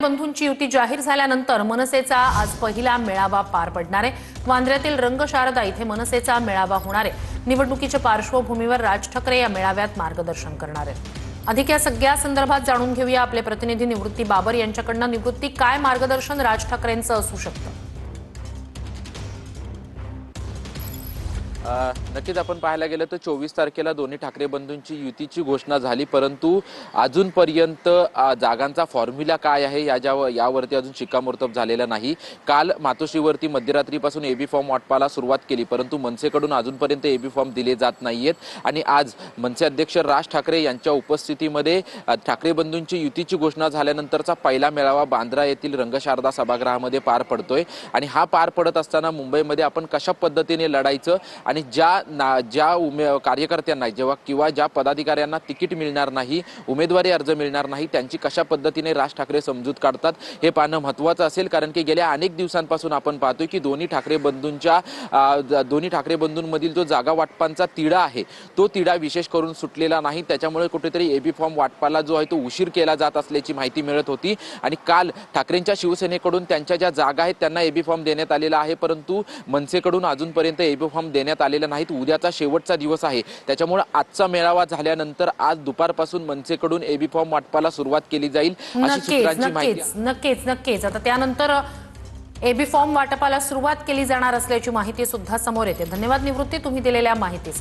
बंधूंची युती जाहीर झाल्यानंतर मनसेचा आज पहिला मेळावा पार पडणार आहे। वांद्र्यातील रंगशारदा इथे मनसेचा मेळावा होणार आहे। निवडणुकीच्या पार्श्वभूमीवर राज ठाकरे या मेळाव्यात मार्गदर्शन करणार आहेत। अधिक या सगळ्या संदर्भात जाणून घेऊया आपले प्रतिनिधी निवृत्ती बाबर यांच्याकडून। निवृत्ती, काय मार्गदर्शन राज ठाकरेंचं असू शकतं? नक्कीच आपण पाहायला गेलं तर 24 तारखेला दोन्ही ठाकरे बंधूंची युतीची घोषणा झाली, परंतु अजूनपर्यंत जागांचा फॉर्म्युला काय आहे यावरती अजून शिक्कामोर्तब झालेला नाही। काल मातोश्रीवरती मध्यरात्रीपासून एबी फॉर्म वाटपाला सुरुवात केली, परंतु मनसेकडून अजूनपर्यंत एबी फॉर्म दिले जात नाहीयेत आणि आज मनसे अध्यक्ष राज ठाकरे यांच्या उपस्थितीमध्ये ठाकरे बंधूंची युतीची घोषणा झाल्यानंतरचा पहिला मेळावा बांद्रा येथील रंगशारदा सभागृहामध्ये पार पडतोय। आणि हा पार पडत असताना मुंबईमध्ये आपण कशा पद्धतीने लढायचं आणि ज्या कार्यकर्त्यांना किंवा ज्या पदाधिकाऱ्यांना तिकीट मिळणार नाही, उमेदवारी अर्ज मिळणार नाही, त्यांची कशा पद्धतीने राज ठाकरे समजूत काढतात हे पाहणं महत्त्वाचं असेल। कारण की गेल्या अनेक दिवसांपासून आपण पाहतोय की दोन्ही ठाकरे बंधूंमधील जो जागा वाटपांचा तिढा आहे तो तिढा विशेष करून सुटलेला नाही। त्याच्यामुळे कुठेतरी एबी फॉर्म वाटपाला जो आहे तो उशीर केला जात असल्याची माहिती मिळत होती आणि काल ठाकरेंच्या शिवसेनेकडून त्यांच्या ज्या जागा आहेत त्यांना एबी फॉर्म देण्यात आलेला आहे, परंतु मनसेकडून अजूनपर्यंत एबी फॉर्म देण्यात आलेला नाहीत। उद्याचा शेवटचा दिवस आहे, त्याच्यामुळे आजचा मेळावा झाल्यानंतर आज दुपारपासून मनसेकडून एबी फॉर्म वाटपाला सुरुवात केली जाईल अशी सूत्रांची माहिती आहे। नक्कीच आता त्यानंतर एबी फॉर्म वाटपाला सुरुवात केली जाणार असल्याची माहिती सुद्धा समोर येते। धन्यवाद निवृत्ती, तुम्ही दिलेल्या माहितीसाठी।